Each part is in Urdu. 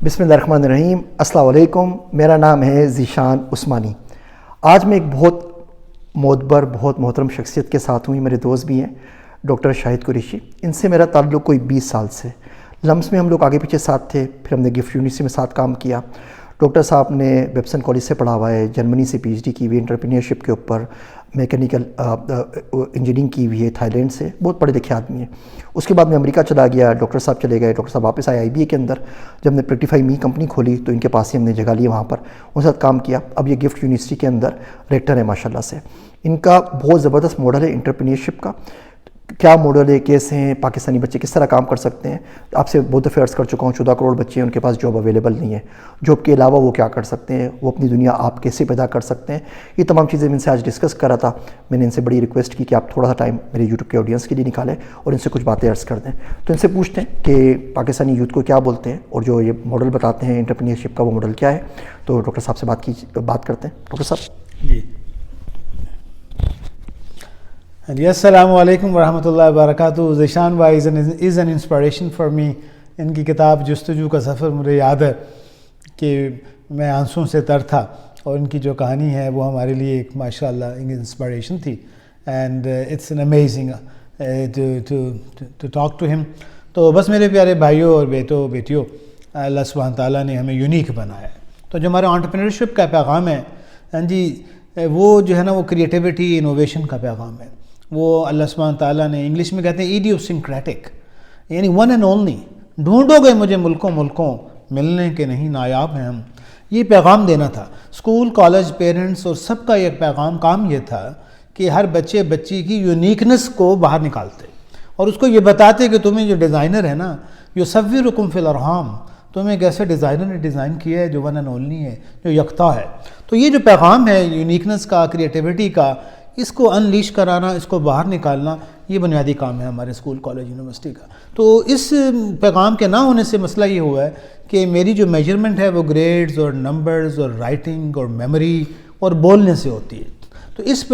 بسم اللہ الرحمن الرحیم. السلام علیکم. میرا نام ہے ذیشان عثمانی. آج میں ایک بہت معتبر بہت محترم شخصیت کے ساتھ ہوں. میرے دوست بھی ہیں ڈاکٹر شاہد قریشی. ان سے میرا تعلق کوئی 20 سال سے. لمس میں ہم لوگ آگے پیچھے ساتھ تھے، پھر ہم نے گفٹ یونیورسٹی میں ساتھ کام کیا. ڈاکٹر صاحب نے ویبسن کالج سے پڑھا ہوا ہے، جرمنی سے پی ایچ ڈی کی ہوئی، انٹرپرینیورشپ کے اوپر، میکینیکل انجینئرنگ کی ہوئی ہے تھائی لینڈ سے. بہت پڑھے لکھے آدمی ہیں. اس کے بعد میں امریکہ چلا گیا، ڈاکٹر صاحب چلے گئے. ڈاکٹر صاحب واپس آئے IBA کے اندر. جب نے پریکٹیفائی می کمپنی کھولی تو ان کے پاس ہی ہم نے جگہ لی، وہاں پر ان کے ساتھ کام کیا. اب یہ گفٹ یونیورسٹی کے اندر ریکٹر ہے ماشاءاللہ سے. ان کا بہت زبردست ماڈل ہے انٹرپرینیورشپ کا. کیا ماڈل ہے، کیسے ہیں پاکستانی بچے کس طرح کام کر سکتے ہیں. آپ سے بہت دفعہ عرض کر چکا ہوں 14 کروڑ بچے ہیں، ان کے پاس جاب اویلیبل نہیں ہے. جاب کے علاوہ وہ کیا کر سکتے ہیں، وہ اپنی دنیا آپ کیسے پیدا کر سکتے ہیں. یہ تمام چیزیں میں ان سے آج ڈسکس کر رہا تھا. میں نے ان سے بڑی ریکویسٹ کی کہ آپ تھوڑا سا ٹائم میرے یوٹیوب کے آڈینس کے لیے نکالیں اور ان سے کچھ باتیں عرض کر دیں. تو ان سے پوچھتے ہیں کہ پاکستانی یوتھ کو کیا بولتے ہیں اور جو یہ ماڈل بتاتے ہیں انٹرپرینیورشپ کا، وہ ماڈل کیا ہے. تو ڈاکٹر صاحب سے بات کرتے ہیں. ڈاکٹر صاحب جی السلام علیکم ورحمۃ اللہ وبرکاتہ. ذیشان بھائی is an inspiration for me. ان کی کتاب جستجو کا سفر مجھے یاد ہے کہ میں آنسوں سے تر تھا، اور ان کی جو کہانی ہے وہ ہمارے لیے ایک ماشاء اللہ انسپریشن تھی. And it's an amazing to talk to ہم. تو بس میرے پیارے بھائیوں اور بیٹیوں، اللہ سبحانہ تعالیٰ نے ہمیں یونیک بنایا ہے. تو جو ہمارا انٹرپرینورشپ کا پیغام ہے جی، وہ جو ہے نا، وہ کریٹیوٹی انوویشن کا پیغام ہے. وہ اللہ سبحانہ تعالیٰ نے انگلش میں کہتے ہیں ایڈیوسنکریٹک، یعنی ون اینڈ اونلی. ڈھونڈو گے مجھے ملکوں ملنے کے نہیں نایاب ہیں ہم. یہ پیغام دینا تھا. اسکول، کالج، پیرنٹس اور سب کا ایک پیغام کام یہ تھا کہ ہر بچی کی یونیکنس کو باہر نکالتے اور اس کو یہ بتاتے کہ تمہیں جو ڈیزائنر ہے نا، یصورکم فی الارحام، تمہیں ایک ایسے ڈیزائنر نے ڈیزائن کیا ہے جو ون اینڈ اونلی ہے، جو یکتا ہے. تو یہ جو پیغام ہے یونیکنس کا، کریٹیوٹی کا، اس کو انلیش کرانا، اس کو باہر نکالنا، یہ بنیادی کام ہے ہمارے اسکول، کالج، یونیورسٹی کا. تو اس پیغام کے نہ ہونے سے مسئلہ یہ ہوا ہے کہ میری جو میجرمنٹ ہے وہ گریڈز اور نمبرز اور رائٹنگ اور میموری اور بولنے سے ہوتی ہے. تو اس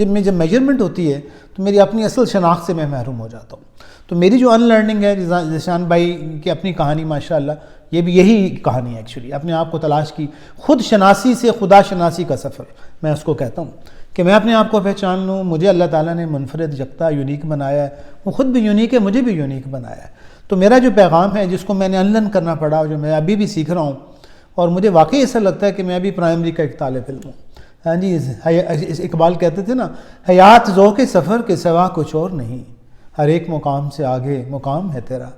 میں جب میجرمنٹ ہوتی ہے تو میری اپنی اصل شناخت سے میں محروم ہو جاتا ہوں. تو میری جو ان لرننگ ہے، ذیشان بھائی کی اپنی کہانی ماشاءاللہ، یہ بھی یہی کہانی ہے ایکچولی. اپنے آپ کو تلاش کی، خود شناسی سے خدا شناسی کا سفر میں اس کو کہتا ہوں کہ میں اپنے آپ کو پہچان لوں. مجھے اللہ تعالیٰ نے منفرد، یکتا، یونیک بنایا ہے. وہ خود بھی یونیک ہے، مجھے بھی یونیک بنایا ہے. تو میرا جو پیغام ہے، جس کو میں نے انلرن کرنا پڑا، جو میں ابھی بھی سیکھ رہا ہوں، اور مجھے واقعی ایسا لگتا ہے کہ میں ابھی پرائمری کا ایک طالب علم ہوں. ہاں جی، اقبال کہتے تھے نا، حیات ذوق سفر کے سوا کچھ اور نہیں، ہر ایک مقام سے آگے مقام ہے تیرا.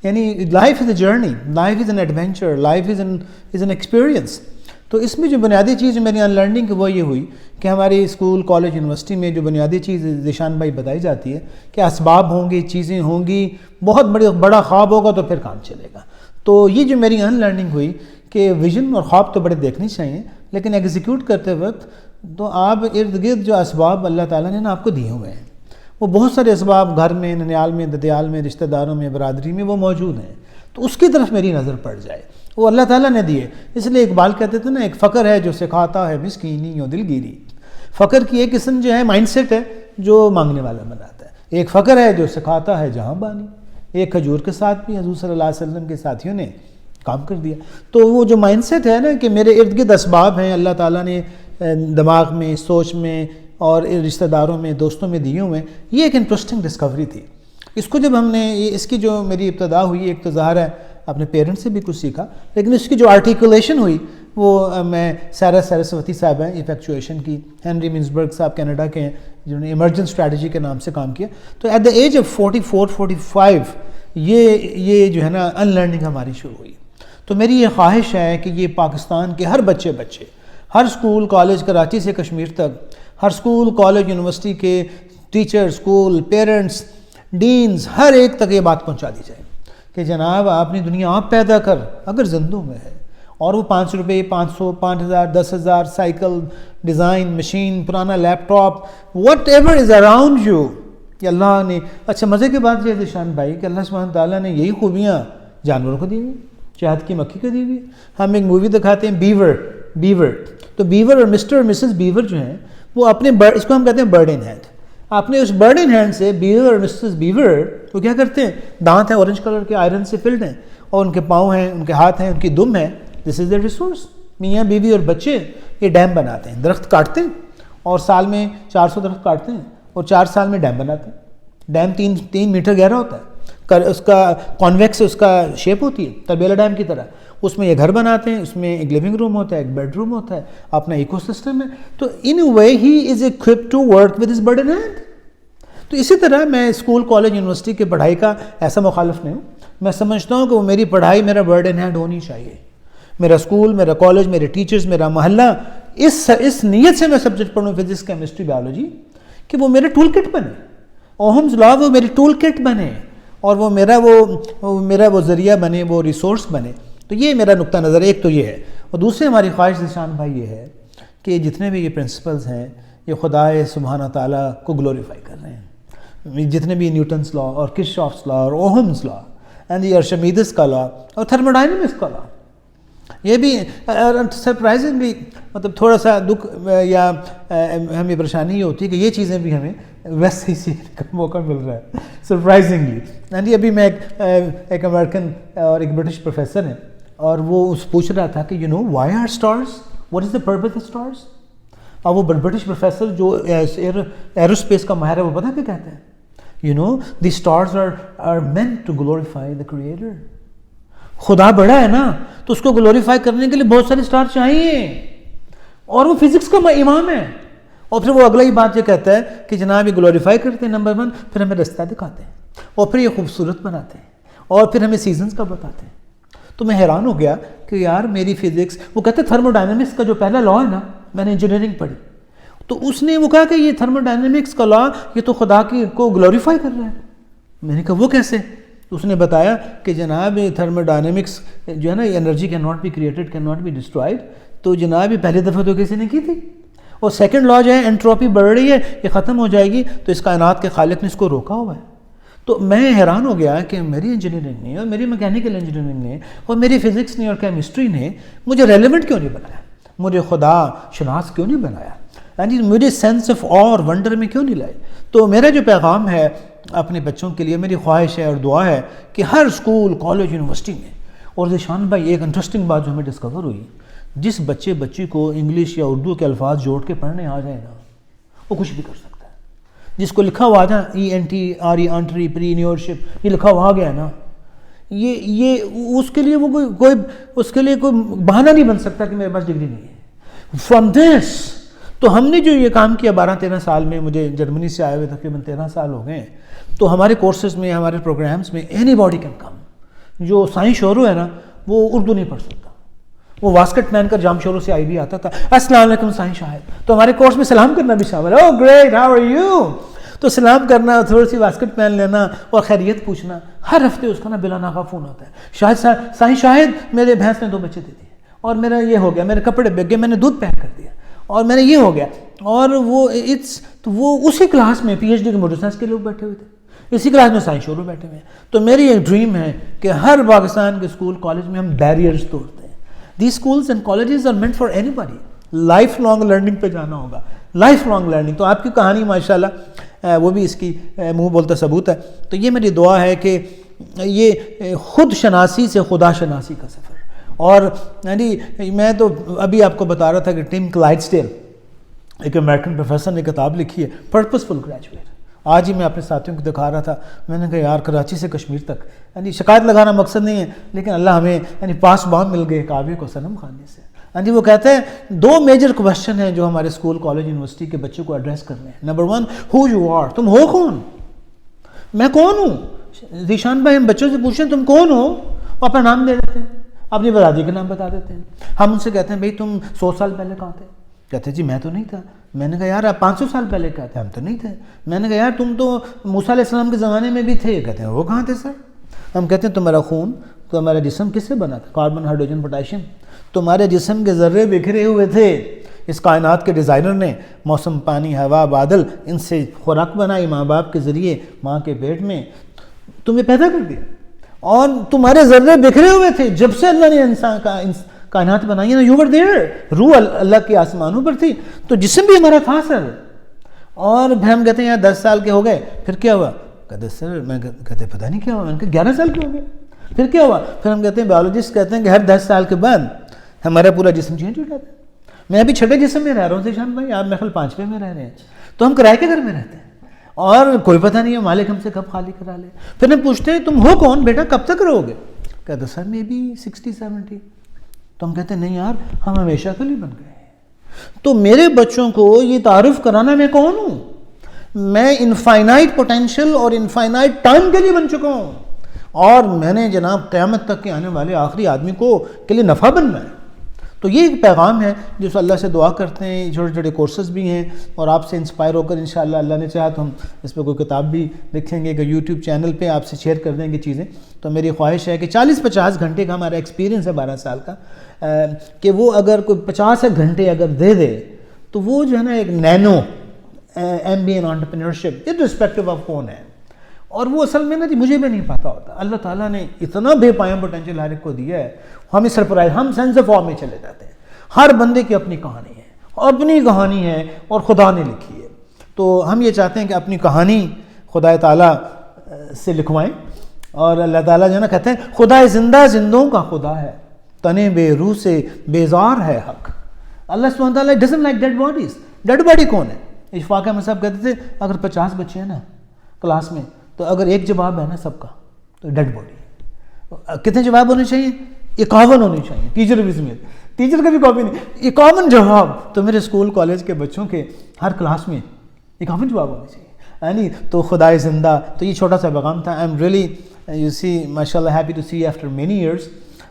یعنی life is a journey, life is an adventure, life is an experience. تو اس میں جو بنیادی چیز میری ان لرننگ وہ یہ ہوئی کہ ہماری اسکول، کالج، یونیورسٹی میں جو بنیادی چیز ذیشان بھائی بتائی جاتی ہے کہ اسباب ہوں گی، چیزیں ہوں گی، بہت بڑا خواب ہوگا تو پھر کام چلے گا. تو یہ جو میری ان لرننگ ہوئی کہ ویژن اور خواب تو بڑے دیکھنے چاہیے، لیکن ایگزیکیوٹ کرتے وقت تو آپ ارد گرد جو اسباب اللہ تعالیٰ نے آپ کو دیے ہوئے ہیں، وہ بہت سارے اسباب گھر میں، ننیال میں، ددیال میں، رشتہ داروں میں، برادری میں وہ موجود ہیں. تو اس کی طرف میری نظر پڑ جائے، وہ اللہ تعالیٰ نے دیے. اس لیے اقبال کہتے تھے نا، ایک فقر ہے جو سکھاتا ہے مسکینی و دلگیری. فقر کی ایک قسم جو ہے مائنڈ سیٹ ہے جو مانگنے والا بناتا ہے. ایک فقر ہے جو سکھاتا ہے جہاں بانی. ایک کھجور کے ساتھ بھی حضور صلی اللہ علیہ وسلم کے ساتھیوں نے کام کر دیا. تو وہ جو مائنڈ سیٹ ہے نا کہ میرے ارد گرد اسباب ہیں، اللہ تعالیٰ نے دماغ میں، سوچ میں اور رشتہ داروں میں، دوستوں میں دیے ہوئے ہیں، یہ ایک انٹرسٹنگ ڈسکوری تھی. اس کو جب ہم نے اس کی جو میری ابتدا ہوئی، ایک تو ظاہر ہے اپنے پیرنٹس سے بھی کچھ سیکھا، لیکن اس کی جو آرٹیکولیشن ہوئی وہ میں سارا سرسوتی صاحب ہیں ایفیکچویشن کی، ہینری منسبرگ صاحب کینیڈا کے ہیں جنہوں نے ایمرجنٹ اسٹریٹجی کے نام سے کام کیا. تو ایٹ دا ایج آف 44-45 یہ جو ہے نا ان لرننگ ہماری شروع ہوئی. تو میری یہ خواہش ہے کہ یہ پاکستان کے ہر بچے ہر اسکول، کالج، کراچی سے کشمیر تک، ہر اسکول، کالج، یونیورسٹی کے ٹیچر، اسکول، پیرنٹس، ڈینز، ہر ایک تک یہ بات پہنچا دی جائے کہ جناب اپنی دنیا آپ پیدا کر اگر زندوں میں ہے. اور وہ 5 روپے، 500، 5000، 10,000، سائیکل، ڈیزائن، مشین، پرانا laptop, whatever is around you, کہ اللہ نے. اچھا مزے کی بات یہ ہے ذیشان بھائی کہ اللہ سبحانہ تعالیٰ نے یہی خوبیاں جانوروں کو دی ہوئی، چاہت کی مکھی کو دی ہوئی. ہم ایک مووی دکھاتے ہیں بیور. تو بیور اور مسٹر اور مسز بیور جو ہیں وہ اپنے اس کو ہم کہتے ہیں برڈ ان ہینڈ. اپنے اس برڈ ان ہینڈ سے بیور اور مسز بیور وہ کیا کرتے ہیں، دانت ہیں اورنج کلر کے، آئرن سے فلڈ ہیں، اور ان کے پاؤں ہیں, ان کے ہاتھ ہیں, ان کی دم ہے. دس از دا ریسورس. میاں بیوی اور بچے یہ ڈیم بناتے ہیں, درخت کاٹتے ہیں اور سال میں 400 درخت کاٹتے ہیں اور 4 سال میں ڈیم بناتے ہیں. ڈیم 3 میٹر گہرا ہوتا ہے, اس کا کانویکس اس کا شیپ ہوتی ہے تربیلا ڈیم کی طرح. اس میں یہ گھر بناتے ہیں, اس میں ایک لیونگ روم ہوتا ہے, ایک بیڈ روم ہوتا ہے, اپنا ایکو سسٹم ہے. تو in a way he is equipped to work with his bird in hand. تو اسی طرح میں اسکول, کالج, یونیورسٹی کی پڑھائی کا ایسا مخالف نہیں ہوں. میں سمجھتا ہوں کہ وہ میری پڑھائی میرا برڈ ان ہینڈ ہونی چاہیے. میرا اسکول, میرا کالج, میرے ٹیچرز, میرا محلہ, اس نیت سے میں سبجیکٹ پڑھوں فزکس, کیمسٹری, بایولوجی, کہ وہ میرے ٹول کٹ بنے. اوہمز لا وہ میری ٹول کٹ بنے اور وہ میرا وہ ذریعہ بنے, وہ ریسورس بنے. تو یہ میرا نقطہ نظر ایک تو یہ ہے. اور دوسرے ہماری خواہش ذیشان بھائی یہ ہے کہ جتنے بھی یہ پرنسپلز ہیں یہ خدا سبحانہ تعالیٰ کو گلوریفائی کر رہے ہیں. جتنے بھی نیوٹنس لا اور کرشچوفس لا اور اوہمز لا اینڈ ارشمیدس کا لا اور تھرموڈائنمکس کا لا, یہ بھی سرپرائزنگلی مطلب تھوڑا سا دکھ یا ہمیں پریشانی یہ ہوتی ہے کہ یہ چیزیں بھی ہمیں ویسے ہی سیکھنے کا موقع مل رہا ہے سرپرائزنگلی. اینڈ ابھی میں ایک امریکن اور ایک برٹش پروفیسر ہیں اور وہ پوچھ رہا تھا کہ you know why are stars, what is the purpose of stars. اور وہ برٹش پروفیسر جو ایروسپیس کا ماہر ہے وہ پتہ کیا کہتے ہیں, you know the stars are meant to glorify the creator. خدا بڑا ہے نا تو اس کو گلوریفائی کرنے کے لیے بہت سارے اسٹار چاہیے اور وہ فزکس کا امام ہے. اور پھر وہ اگلا ہی بات یہ کہتا ہے کہ جناب یہ گلوریفائی کرتے ہیں نمبر 1, پھر ہمیں رستہ دکھاتے ہیں اور پھر یہ خوبصورت بناتے ہیں اور پھر ہمیں سیزنز کا بتاتے ہیں. تو میں حیران ہو گیا کہ یار میری فزکس, وہ کہتے ہیں تھرموڈائنمکس کا جو پہلا لا ہے نا, میں نے انجینئرنگ پڑھی, تو اس نے وہ کہا کہ یہ تھرموڈائنمکس کا لا یہ تو خدا کو گلوریفائی کر رہا ہے. میں نے کہا وہ کیسے؟ اس نے بتایا کہ جناب تھرموڈائنمکس جو ہے نا, energy can not be created, can not be destroyed. تو جناب یہ پہلی دفعہ تو کسی نے کی تھی. اور سیکنڈ لا جو ہے انٹروپی بڑھ رہی ہے, یہ ختم ہو جائے گی, تو اس کائنات کے خالق نے اس کو روکا ہوا ہے. تو میں حیران ہو گیا کہ میری انجینئرنگ نے اور میری میکینیکل انجینئرنگ نے اور میری فزکس نے اور کیمسٹری نے مجھے ریلیونٹ کیوں نہیں بنایا, مجھے خدا شناس کیوں نہیں بنایا, مجھے سینس آف اور ونڈر میں کیوں نہیں لائے. تو میرا جو پیغام ہے اپنے بچوں کے لیے, میری خواہش ہے اور دعا ہے کہ ہر اسکول, کالج, یونیورسٹی میں. اور ذیشان بھائی ایک انٹرسٹنگ بات جو ہمیں ڈسکور ہوئی, جس بچی کو انگلش یا اردو کے الفاظ جوڑ کے پڑھنے آ جائے نا وہ کچھ بھی کر سکتا ہے. جس کو لکھا ہوا آ جائے ENTRE انٹرپرینیورشپ یہ لکھا ہوا آ گیا نا, یہ اس کے لیے وہ کوئی بہانہ نہیں بن سکتا کہ میرے پاس ڈگری نہیں ہے. فرام دس تو ہم نے جو یہ کام کیا 12-13 سال میں, مجھے جرمنی سے آئے ہوئے تقریباً 13 سال ہو گئے ہیں, تو ہمارے کورسز میں, ہمارے پروگرامز میں اینی باڈی کین کم. جو سائیں شورو ہے نا وہ اردو نہیں پڑھ سکتا, وہ واسکٹ پہن کر جام شورو سے آئی بھی آتا تھا, السلام علیکم سائیں شاہد. تو ہمارے کورس میں سلام کرنا بھی شامل ہے, او گریٹ ہاؤ آر یو. تو سلام کرنا, تھوڑی سی واسکٹ پہن لینا اور خیریت پوچھنا. ہر ہفتے اس کا نا بلا ناغہ فون ہوتا ہے, شاہد سائیں شاہد میرے بھینس نے 2 بچے دے دیے اور میرا یہ ہو گیا, میرے کپڑے بک گئے, میں نے دودھ پیک کر دیا اور میں نے یہ ہو گیا. اور وہ اسی کلاس میں PhD کے موٹر سائنس کے لوگ بیٹھے ہوئے تھے, اسی کلاس میں سائیں شورو بیٹھے ہوئے ہیں. تو میری ایک ڈریم ہے کہ ہر پاکستان کے اسکول کالج میں ہم بیریئرز توڑتے ہیں. These schools and colleges are meant for anybody. Life long learning پہ جانا ہوگا, لائف لانگ لرننگ. تو آپ کی کہانی ماشاءاللہ وہ بھی اس کی منہ بولتا ثبوت ہے. تو یہ میری دعا ہے کہ یہ خود شناسی سے خدا شناسی کا سفر. اور یعنی میں تو ابھی آپ کو بتا رہا تھا کہ ٹم کلائڈسڈیل ایک امریکن پروفیسر نے کتاب لکھی ہے پرپسفل گریجویٹ. آج ہی میں اپنے ساتھیوں کو دکھا رہا تھا, میں نے کہا یار کراچی سے کشمیر تک, یعنی شکایت لگانا مقصد نہیں ہے, لیکن اللہ ہمیں یعنی پاس بام مل گئے کعبے کو صنم خانے سے. جی وہ کہتے ہیں 2 میجر کویسچن ہیں جو ہمارے اسکول, کالج, یونیورسٹی کے بچوں کو ایڈریس کرنے ہیں. نمبر 1 ہو یو آر, تم ہو کون, میں کون ہوں. ذیشان بھائی ہم بچوں سے پوچھیں تم کون ہو, وہ اپنا نام دے دیتے ہیں, اپنی برادری کا نام بتا دیتے ہیں. ہم ان سے کہتے ہیں بھائی تم 100 سال پہلے کہاں تھے, کہتے ہیں جی میں تو نہیں تھا. میں نے کہا یار آپ 500 سال پہلے کہتے ہیں, ہم تو نہیں تھے. میں نے کہا یار تم تو موسیٰ علیہ السلام کے زمانے میں بھی تھے, کہتے ہیں وہ کہاں تھے سر. ہم کہتے ہیں تمہارا خون, تمہارا جسم کس سے بنا تھا, کاربن, ہائیڈروجن, پوٹاشیم. تمہارے جسم کے ذرے بکھرے ہوئے تھے, اس کائنات کے ڈیزائنر نے موسم, پانی, ہوا, بادل, ان سے خوراک بنائی ماں باپ کے ذریعے, ماں کے پیٹ میں تمہیں پیدا کر دیا. اور تمہارے ذرے بکھرے ہوئے تھے جب سے اللہ نے انسان کا کائنات بنائی ہے نا, یو ور دیئر, روح اللہ کے آسمانوں پر تھی, تو جسم بھی ہمارا تھا سر. اور پھر ہم کہتے ہیں یار 10 سال کے ہو گئے, پھر کیا ہوا, کہتے سر میں کہتے پتہ نہیں کیا ہوا. میں نے کہا 11 سال کے ہو گئے. پھر کیا ہوا؟ پھر ہم کہتے ہیں بایولوجسٹ کہتے ہیں کہ ہر 10 سال کے بعد ہمارا پورا جسم چینج ہو جاتا ہے. میں ابھی 6 جسم میں رہ رہا ہوں ذیشان بھائی, آپ میرے خیال 5ویں میں رہ رہے ہیں, تو ہم کرائے کے گھر میں رہتے ہیں اور کوئی پتہ نہیں ہے مالک ہم سے کب خالی کرا لے. پھر ہم پوچھتے ہیں تم ہو کون بیٹا, کب تک رہو گے؟ کہتے سر میں بھی 60-70. تو ہم کہتے ہیں نہیں یار, ہم ہمیشہ کے لیے بن گئے ہیں. تو میرے بچوں کو یہ تعارف کرانا میں کون ہوں, میں انفائنائٹ پوٹینشیل اور انفائنائٹ ٹائم کے لیے بن چکا ہوں, اور میں نے جناب قیامت تک کے آنے والے آخری آدمی کے لیے نفع بننا ہے. تو یہ ایک پیغام ہے جس اللہ سے دعا کرتے ہیں. چھوٹے چھوٹے کورسز بھی ہیں, اور آپ سے انسپائر ہو کر انشاءاللہ اللہ نے چاہا تو ہم اس پہ کوئی کتاب بھی لکھیں گے کہ یوٹیوب چینل پہ آپ سے شیئر کر دیں گے چیزیں. تو میری خواہش ہے کہ 40-50 گھنٹے کا ہمارا ایکسپیرینس ہے 12 سال کا, کہ وہ اگر کوئی 50 گھنٹے اگر دے دے تو وہ جو ہے نا ایک Nano MBA in entrepreneurship irrespective of کون ہے. اور وہ اصل میں نا جی مجھے بھی نہیں پتا ہوتا, اللہ تعالیٰ نے اتنا بے پایاں پوٹینشیل ہر ایک کو دیا ہے, ہمیں سرپرائز, ہم سینس آف آ میں چلے جاتے ہیں. ہر بندے کی اپنی کہانی ہے, اپنی کہانی ہے, اور خدا نے لکھی ہے. تو ہم یہ چاہتے ہیں کہ اپنی کہانی خدا تعالیٰ سے لکھوائیں. اور اللہ تعالیٰ جو ہے نا کہتے ہیں خدا زندہ زندوں کا خدا ہے, تنے بے روح سے بیزار ہے حق. اللہ سبحانہ تعالیٰ doesn't like dead bodies. Dead body کون ہے؟ اشفاق احمد صاحب کہتے تھے اگر 50 بچے ہیں نا کلاس میں, تو اگر ایک جواب ہے نا سب کا تو ڈیڈ باڈی. کتنے جواب ہونے چاہیے؟ 51 ہونے چاہیے, ٹیچر بھی سمیت. ٹیچر کا بھی کاپی نہیں, 51 جواب. تو میرے اسکول کالج کے بچوں کے ہر کلاس میں 51 جواب ہونے چاہیے, یعنی تو خدا زندہ. تو یہ چھوٹا سا پیغام تھا. I am really you see ماشاء اللہ happy to see after many years.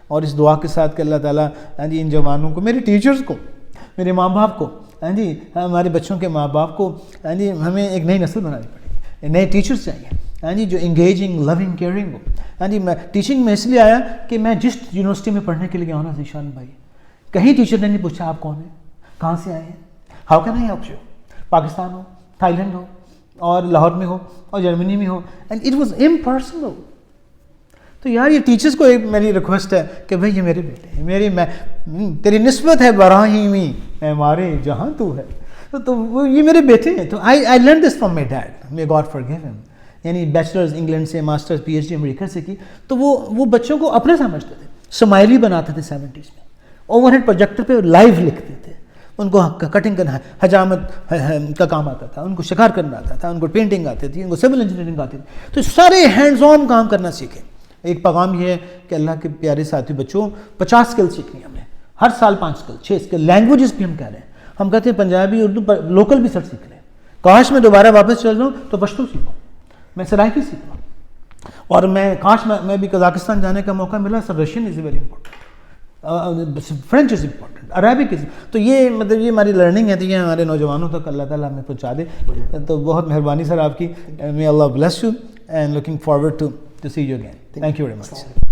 اور اس دعا کے ساتھ کہ اللہ تعالیٰ جی ان جوانوں کو, میرے ٹیچرز کو, میرے ماں باپ کو, جی ہمارے بچوں کے ماں باپ کو, جی ہمیں ایک نئی نسل بنانی پڑے گی, نئے ٹیچرز چاہیے جی جو انگیجنگ لونگ کیئرنگ ہو. جی میں ٹیچنگ میں اس لیے آیا کہ میں جس یونیورسٹی میں پڑھنے کے لیے گیا ہوں نا ذیشان بھائی, کہیں ٹیچر نے نہیں پوچھا آپ کون ہیں, کہاں سے آئے ہیں, how can I help you. Pakistan ہو, تھائی لینڈ ہو, اور لاہور میں ہو, اور جرمنی میں ہو, اینڈ اٹ واز امپرسنل. تو یار یہ ٹیچرز کو ایک میری ریکویسٹ ہے کہ بھائی یہ میرے بیٹے ہیں, میں تیری نسبت ہے براہیمی اے مارے جہاں تو ہے. تو وہ یہ میرے بیٹے ہیں. تو I learn this from my dad, may God forgive ہم. یعنی بیچلرز انگلینڈ سے, ماسٹرز PhD امریکہ سے کی. تو وہ بچوں کو اپنے سمجھتے تھے, سمائلی بناتے تھے 70s میں, اوور ہیڈ پروجیکٹر پہ لائیو لکھتے تھے. ان کو کٹنگ کرنا, حجامت کا کام آتا تھا, ان کو شکار کرنا آتا تھا, ان کو پینٹنگ آتی تھی, ان کو سول انجینئرنگ آتی تھی. تو سارے ہینڈز آن کام کرنا سیکھیں. ایک پیغام یہ ہے کہ اللہ کے پیارے ساتھی بچوں 50 اسکل سیکھنی ہمیں, ہر سال 5 اسکل 6 اسکل. لینگویجز بھی ہم کہہ رہے ہیں, ہم کہتے ہیں پنجابی اردو لوکل بھی سر سیکھ لیں. کاش میں دوبارہ واپس چل جاؤں تو پشتو سیکھوں, میں سرائکی سیکھوں, اور میں کاش میں بھی قزاقستان جانے کا موقع ملا. Sir Russian is very important, French is important, Arabic is. تو یہ مطلب یہ ہماری لرننگ ہے, تو یہ ہمارے نوجوانوں تک اللہ تعالیٰ ہمیں پہنچا دے. تو بہت مہربانی سر آپ کی. may Allah bless you and looking forward to see you again. Thank you very much.